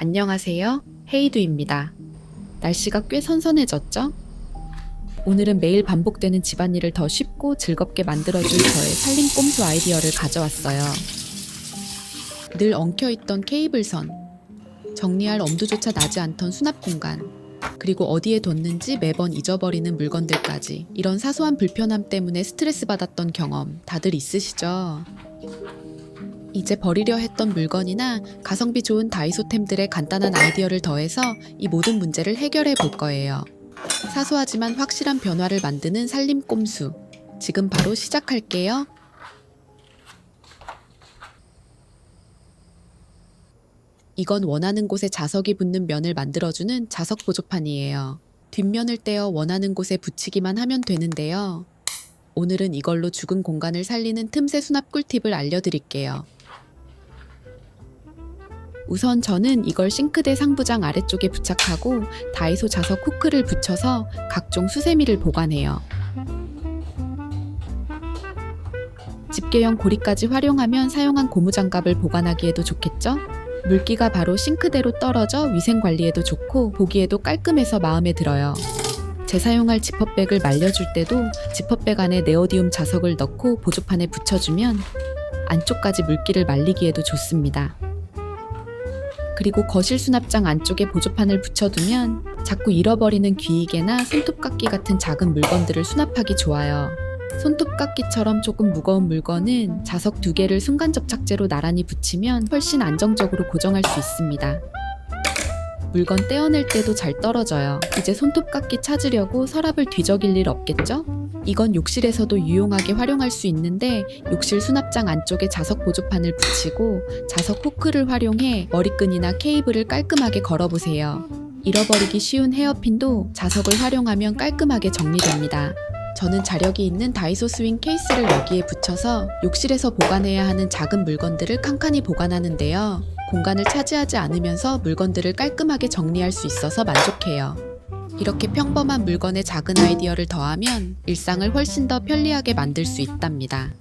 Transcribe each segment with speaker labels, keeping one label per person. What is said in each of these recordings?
Speaker 1: 안녕하세요. 헤이두입니다. 날씨가 꽤 선선해졌죠? 오늘은 매일 반복되는 집안일을 더 쉽고 즐겁게 만들어줄 저의 살림 꼼수 아이디어를 가져왔어요. 늘 엉켜있던 케이블선, 정리할 엄두조차 나지 않던 수납 공간, 그리고 어디에 뒀는지 매번 잊어버리는 물건들까지, 이런 사소한 불편함 때문에 스트레스 받았던 경험 다들 있으시죠? 이제 버리려 했던 물건이나 가성비 좋은 다이소템들의 간단한 아이디어를 더해서 이 모든 문제를 해결해 볼 거예요. 사소하지만 확실한 변화를 만드는 살림 꼼수. 지금 바로 시작할게요. 이건 원하는 곳에 자석이 붙는 면을 만들어주는 자석 보조판이에요. 뒷면을 떼어 원하는 곳에 붙이기만 하면 되는데요. 오늘은 이걸로 죽은 공간을 살리는 틈새 수납 꿀팁을 알려드릴게요. 우선 저는 이걸 싱크대 상부장 아래쪽에 부착하고 다이소 자석 후크를 붙여서 각종 수세미를 보관해요. 집게형 고리까지 활용하면 사용한 고무장갑을 보관하기에도 좋겠죠? 물기가 바로 싱크대로 떨어져 위생관리에도 좋고 보기에도 깔끔해서 마음에 들어요. 재사용할 지퍼백을 말려줄 때도 지퍼백 안에 네오디움 자석을 넣고 보조판에 붙여주면 안쪽까지 물기를 말리기에도 좋습니다. 그리고 거실 수납장 안쪽에 보조판을 붙여두면 자꾸 잃어버리는 귀이개나 손톱깎이 같은 작은 물건들을 수납하기 좋아요. 손톱깎이처럼 조금 무거운 물건은 자석 2개를 순간 접착제로 나란히 붙이면 훨씬 안정적으로 고정할 수 있습니다. 물건 떼어낼 때도 잘 떨어져요. 이제 손톱깎이 찾으려고 서랍을 뒤적일 일 없겠죠? 이건 욕실에서도 유용하게 활용할 수 있는데 욕실 수납장 안쪽에 자석 보조판을 붙이고 자석 후크를 활용해 머리끈이나 케이블을 깔끔하게 걸어보세요. 잃어버리기 쉬운 헤어핀도 자석을 활용하면 깔끔하게 정리됩니다. 저는 자력이 있는 다이소 스윙 케이스를 여기에 붙여서 욕실에서 보관해야 하는 작은 물건들을 칸칸이 보관하는데요. 공간을 차지하지 않으면서 물건들을 깔끔하게 정리할 수 있어서 만족해요. 이렇게 평범한 물건에 작은 아이디어를 더하면 일상을 훨씬 더 편리하게 만들 수 있답니다.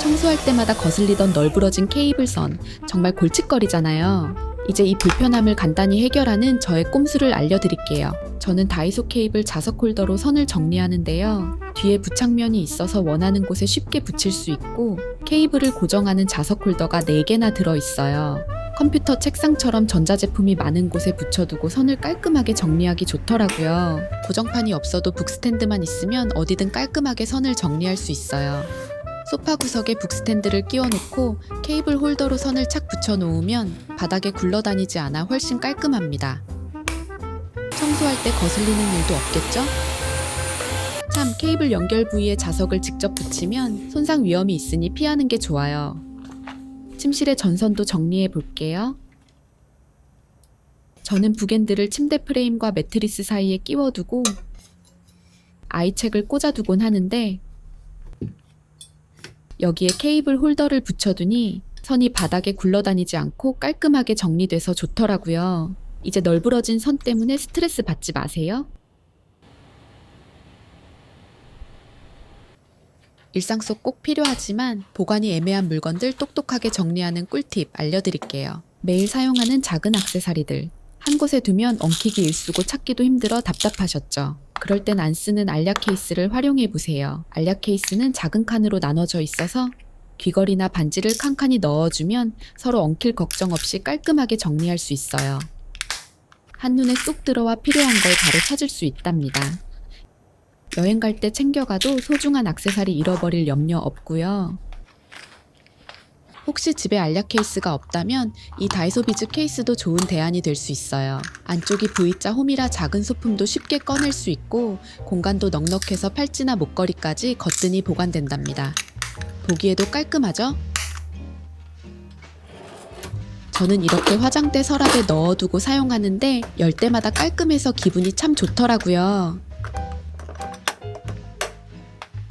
Speaker 1: 청소할 때마다 거슬리던 널브러진 케이블선, 정말 골칫거리잖아요. 이제 이 불편함을 간단히 해결하는 저의 꼼수를 알려드릴게요. 저는 다이소 케이블 자석 홀더로 선을 정리하는데요. 뒤에 부착면이 있어서 원하는 곳에 쉽게 붙일 수 있고 케이블을 고정하는 자석 홀더가 4개나 들어있어요. 컴퓨터 책상처럼 전자제품이 많은 곳에 붙여두고 선을 깔끔하게 정리하기 좋더라고요. 고정판이 없어도 북스탠드만 있으면 어디든 깔끔하게 선을 정리할 수 있어요. 소파 구석에 북스탠드를 끼워놓고 케이블 홀더로 선을 착 붙여놓으면 바닥에 굴러다니지 않아 훨씬 깔끔합니다. 청소할 때 거슬리는 일도 없겠죠? 참, 케이블 연결 부위에 자석을 직접 붙이면 손상 위험이 있으니 피하는 게 좋아요. 침실의 전선도 정리해 볼게요. 저는 북앤드를 침대 프레임과 매트리스 사이에 끼워두고 아이책을 꽂아두곤 하는데 여기에 케이블 홀더를 붙여두니 선이 바닥에 굴러다니지 않고 깔끔하게 정리돼서 좋더라고요. 이제 널브러진 선 때문에 스트레스 받지 마세요. 일상 속 꼭 필요하지만 보관이 애매한 물건들 똑똑하게 정리하는 꿀팁 알려드릴게요. 매일 사용하는 작은 액세서리들. 한 곳에 두면 엉키기 일쑤고 찾기도 힘들어 답답하셨죠? 그럴 땐 안 쓰는 알약 케이스를 활용해 보세요. 알약 케이스는 작은 칸으로 나눠져 있어서 귀걸이나 반지를 칸칸이 넣어주면 서로 엉킬 걱정 없이 깔끔하게 정리할 수 있어요. 한눈에 쏙 들어와 필요한 걸 바로 찾을 수 있답니다. 여행 갈 때 챙겨가도 소중한 액세서리 잃어버릴 염려 없고요. 혹시 집에 알약 케이스가 없다면 이 다이소 비즈 케이스도 좋은 대안이 될 수 있어요. 안쪽이 V자 홈이라 작은 소품도 쉽게 꺼낼 수 있고 공간도 넉넉해서 팔찌나 목걸이까지 거뜬히 보관된답니다. 보기에도 깔끔하죠? 저는 이렇게 화장대 서랍에 넣어두고 사용하는데 열 때마다 깔끔해서 기분이 참 좋더라고요.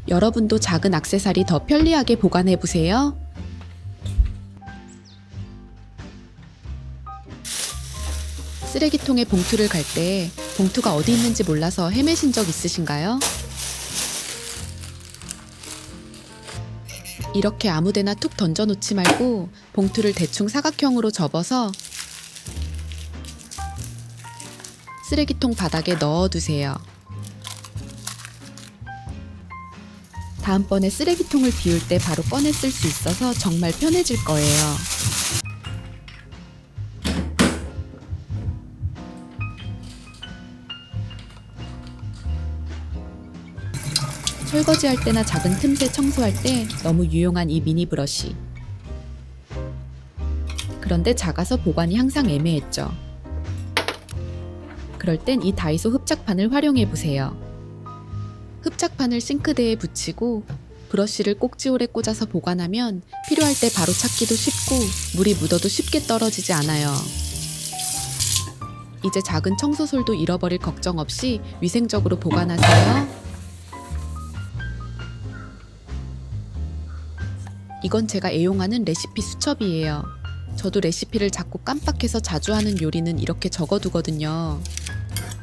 Speaker 1: 여러분도 작은 액세서리 더 편리하게 보관해보세요. 쓰레기통에 봉투를 갈 때 봉투가 어디 있는지 몰라서 헤매신 적 있으신가요? 이렇게 아무데나 툭 던져놓지 말고 봉투를 대충 사각형으로 접어서 쓰레기통 바닥에 넣어두세요. 다음번에 쓰레기통을 비울 때 바로 꺼내 쓸 수 있어서 정말 편해질 거예요. 설거지할 때나 작은 틈새 청소할 때 너무 유용한 이 미니 브러쉬. 그런데 작아서 보관이 항상 애매했죠. 그럴 땐 이 다이소 흡착판을 활용해 보세요. 흡착판을 싱크대에 붙이고 브러쉬를 꼭지홀에 꽂아서 보관하면 필요할 때 바로 찾기도 쉽고 물이 묻어도 쉽게 떨어지지 않아요. 이제 작은 청소솔도 잃어버릴 걱정 없이 위생적으로 보관하세요. 이건 제가 애용하는 레시피 수첩이에요. 저도 레시피를 자꾸 깜빡해서 자주 하는 요리는 이렇게 적어두거든요.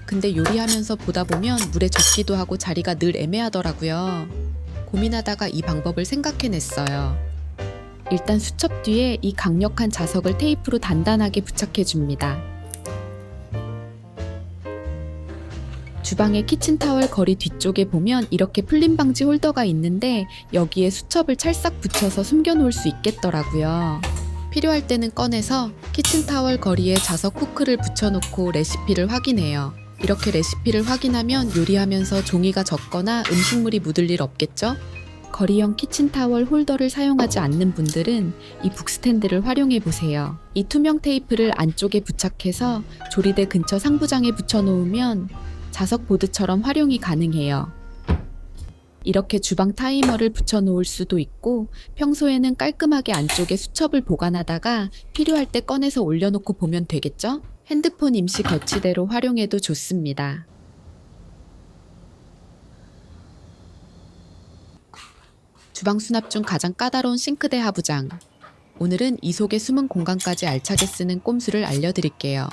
Speaker 1: 근데 요리하면서 보다 보면 물에 젖기도 하고 자리가 늘 애매하더라고요. 고민하다가 이 방법을 생각해냈어요. 일단 수첩 뒤에 이 강력한 자석을 테이프로 단단하게 부착해줍니다. 주방의 키친타월 거리 뒤쪽에 보면 이렇게 풀림 방지 홀더가 있는데 여기에 수첩을 찰싹 붙여서 숨겨놓을 수 있겠더라고요. 필요할 때는 꺼내서 키친타월 거리에 자석 후크를 붙여놓고 레시피를 확인해요. 이렇게 레시피를 확인하면 요리하면서 종이가 젖거나 음식물이 묻을 일 없겠죠? 거리형 키친타월 홀더를 사용하지 않는 분들은 이 북스탠드를 활용해보세요. 이 투명 테이프를 안쪽에 부착해서 조리대 근처 상부장에 붙여놓으면 자석 보드처럼 활용이 가능해요. 이렇게 주방 타이머를 붙여놓을 수도 있고 평소에는 깔끔하게 안쪽에 수첩을 보관하다가 필요할 때 꺼내서 올려놓고 보면 되겠죠? 핸드폰 임시 거치대로 활용해도 좋습니다. 주방 수납 중 가장 까다로운 싱크대 하부장. 오늘은 이 속에 숨은 공간까지 알차게 쓰는 꼼수를 알려드릴게요.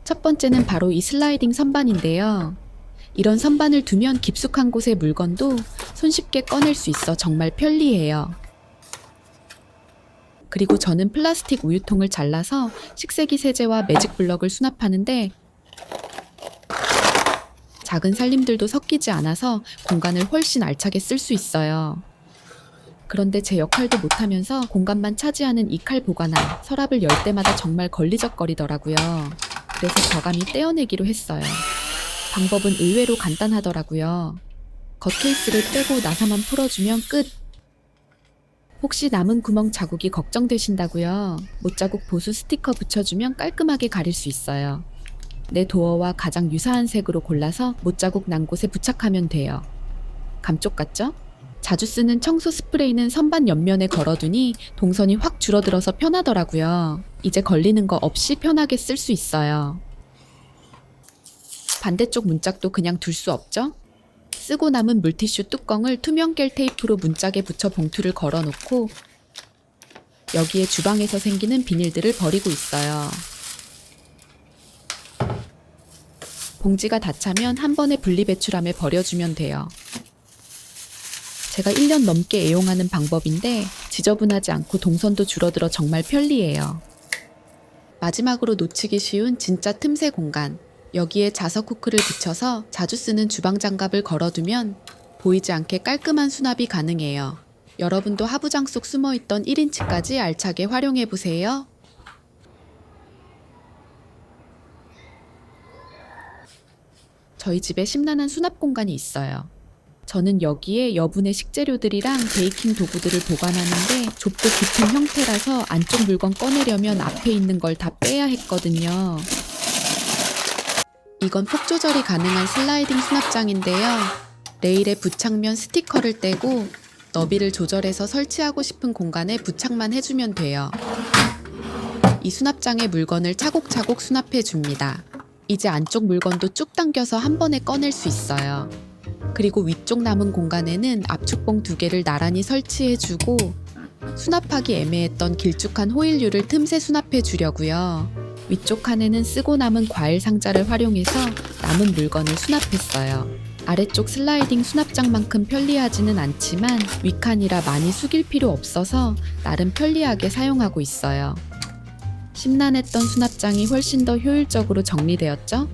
Speaker 1: 첫 번째는 바로 이 슬라이딩 선반인데요. 이런 선반을 두면 깊숙한 곳의 물건도 손쉽게 꺼낼 수 있어 정말 편리해요. 그리고 저는 플라스틱 우유통을 잘라서 식세기 세제와 매직 블럭을 수납하는데 작은 살림들도 섞이지 않아서 공간을 훨씬 알차게 쓸 수 있어요. 그런데 제 역할도 못하면서 공간만 차지하는 이 칼 보관함, 서랍을 열 때마다 정말 걸리적거리더라고요. 그래서 과감히 떼어내기로 했어요. 방법은 의외로 간단하더라고요. 겉케이스를 빼고 나사만 풀어주면 끝! 혹시 남은 구멍 자국이 걱정되신다고요? 못자국 보수 스티커 붙여주면 깔끔하게 가릴 수 있어요. 내 도어와 가장 유사한 색으로 골라서 못자국 난 곳에 부착하면 돼요. 감쪽 같죠? 자주 쓰는 청소 스프레이는 선반 옆면에 걸어두니 동선이 확 줄어들어서 편하더라고요. 이제 걸리는 거 없이 편하게 쓸 수 있어요. 반대쪽 문짝도 그냥 둘 수 없죠? 쓰고 남은 물티슈 뚜껑을 투명 겔 테이프로 문짝에 붙여 봉투를 걸어놓고 여기에 주방에서 생기는 비닐들을 버리고 있어요. 봉지가 다 차면 한 번에 분리배출함에 버려주면 돼요. 제가 1년 넘게 애용하는 방법인데 지저분하지 않고 동선도 줄어들어 정말 편리해요. 마지막으로 놓치기 쉬운 진짜 틈새 공간. 여기에 자석 후크를 붙여서 자주 쓰는 주방 장갑을 걸어두면 보이지 않게 깔끔한 수납이 가능해요. 여러분도 하부장 속 숨어있던 1인치까지 알차게 활용해보세요. 저희 집에 심란한 수납 공간이 있어요. 저는 여기에 여분의 식재료들이랑 베이킹 도구들을 보관하는데 좁고 깊은 형태라서 안쪽 물건 꺼내려면 앞에 있는 걸 다 빼야 했거든요. 이건 폭 조절이 가능한 슬라이딩 수납장인데요. 레일에 부착면 스티커를 떼고 너비를 조절해서 설치하고 싶은 공간에 부착만 해주면 돼요. 이 수납장에 물건을 차곡차곡 수납해줍니다. 이제 안쪽 물건도 쭉 당겨서 한 번에 꺼낼 수 있어요. 그리고 위쪽 남은 공간에는 압축봉 2개를 나란히 설치해주고 수납하기 애매했던 길쭉한 호일류를 틈새 수납해주려고요. 위쪽 칸에는 쓰고 남은 과일 상자를 활용해서 남은 물건을 수납했어요. 아래쪽 슬라이딩 수납장만큼 편리하지는 않지만 위칸이라 많이 숙일 필요 없어서 나름 편리하게 사용하고 있어요. 심란했던 수납장이 훨씬 더 효율적으로 정리되었죠?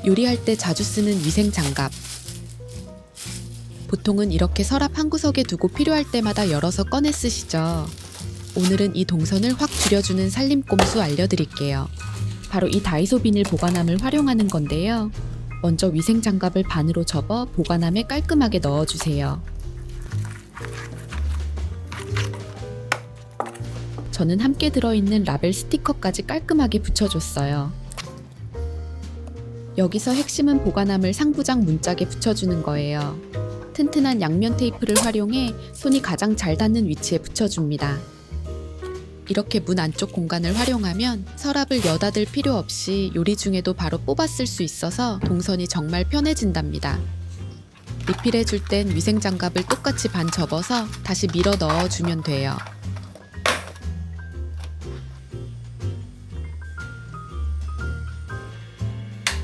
Speaker 1: 요리할 때 자주 쓰는 위생 장갑. 보통은 이렇게 서랍 한 구석에 두고 필요할 때마다 열어서 꺼내 쓰시죠. 오늘은 이 동선을 확 줄여주는 살림 꼼수 알려드릴게요. 바로 이 다이소 비닐 보관함을 활용하는 건데요. 먼저 위생 장갑을 반으로 접어 보관함에 깔끔하게 넣어주세요. 저는 함께 들어있는 라벨 스티커까지 깔끔하게 붙여줬어요. 여기서 핵심은 보관함을 상부장 문짝에 붙여주는 거예요. 튼튼한 양면 테이프를 활용해 손이 가장 잘 닿는 위치에 붙여줍니다. 이렇게 문 안쪽 공간을 활용하면 서랍을 여닫을 필요 없이 요리 중에도 바로 뽑아 쓸 수 있어서 동선이 정말 편해진답니다. 리필해줄 땐 위생 장갑을 똑같이 반 접어서 다시 밀어 넣어주면 돼요.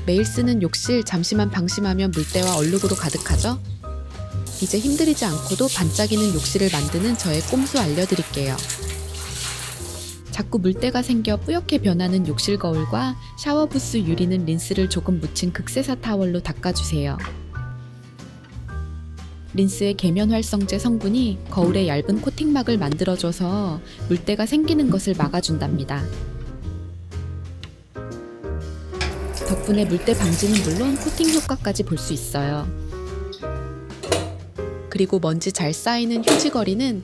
Speaker 1: 매일 쓰는 욕실 잠시만 방심하면 물때와 얼룩으로 가득하죠? 이제 힘들이지 않고도 반짝이는 욕실을 만드는 저의 꼼수 알려드릴게요. 자꾸 물때가 생겨 뿌옇게 변하는 욕실 거울과 샤워 부스 유리는 린스를 조금 묻힌 극세사 타월로 닦아주세요. 린스의 계면 활성제 성분이 거울에 얇은 코팅막을 만들어줘서 물때가 생기는 것을 막아준답니다. 덕분에 물때 방지는 물론 코팅 효과까지 볼 수 있어요. 그리고 먼지 잘 쌓이는 휴지거리는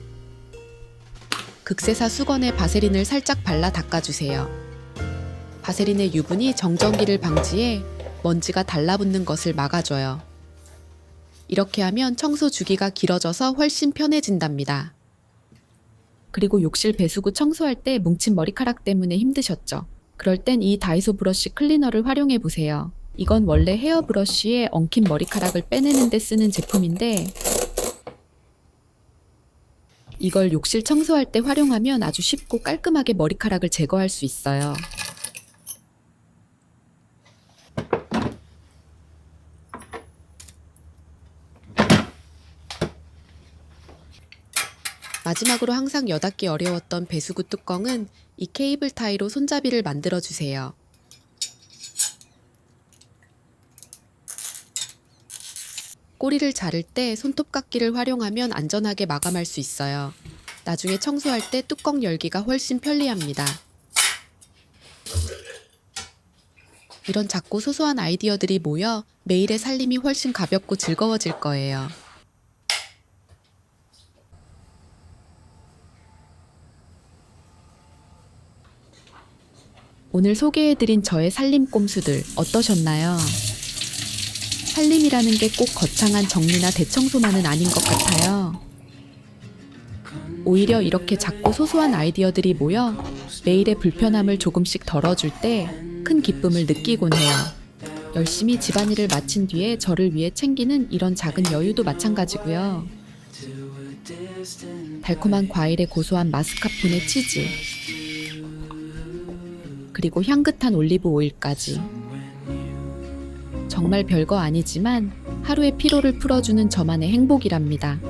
Speaker 1: 극세사 수건에 바세린을 살짝 발라 닦아주세요. 바세린의 유분이 정전기를 방지해 먼지가 달라붙는 것을 막아줘요. 이렇게 하면 청소 주기가 길어져서 훨씬 편해진답니다. 그리고 욕실 배수구 청소할 때 뭉친 머리카락 때문에 힘드셨죠? 그럴 땐 이 다이소 브러쉬 클리너를 활용해 보세요. 이건 원래 헤어 브러쉬에 엉킨 머리카락을 빼내는 데 쓰는 제품인데 이걸 욕실 청소할 때 활용하면 아주 쉽고 깔끔하게 머리카락을 제거할 수 있어요. 마지막으로 항상 여닫기 어려웠던 배수구 뚜껑은 이 케이블 타이로 손잡이를 만들어주세요. 꼬리를 자를 때 손톱깎이를 활용하면 안전하게 마감할 수 있어요. 나중에 청소할 때 뚜껑 열기가 훨씬 편리합니다. 이런 작고 소소한 아이디어들이 모여 매일의 살림이 훨씬 가볍고 즐거워질 거예요. 오늘 소개해드린 저의 살림 꼼수들 어떠셨나요? 살림이라는 게 꼭 거창한 정리나 대청소만은 아닌 것 같아요. 오히려 이렇게 작고 소소한 아이디어들이 모여 매일의 불편함을 조금씩 덜어줄 때 큰 기쁨을 느끼곤 해요. 열심히 집안일을 마친 뒤에 저를 위해 챙기는 이런 작은 여유도 마찬가지고요. 달콤한 과일에 고소한 마스카포네 치즈, 그리고 향긋한 올리브 오일까지. 정말 별거 아니지만 하루의 피로를 풀어주는 저만의 행복이랍니다.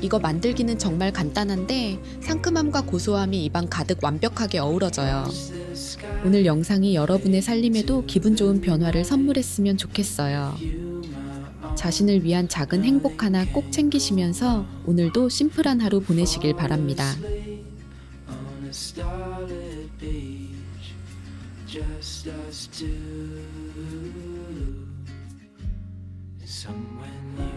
Speaker 1: 이거 만들기는 정말 간단한데 상큼함과 고소함이 입안 가득 완벽하게 어우러져요. 오늘 영상이 여러분의 살림에도 기분 좋은 변화를 선물했으면 좋겠어요. 자신을 위한 작은 행복 하나 꼭 챙기시면서 오늘도 심플한 하루 보내시길 바랍니다. Just us two. Somewhere near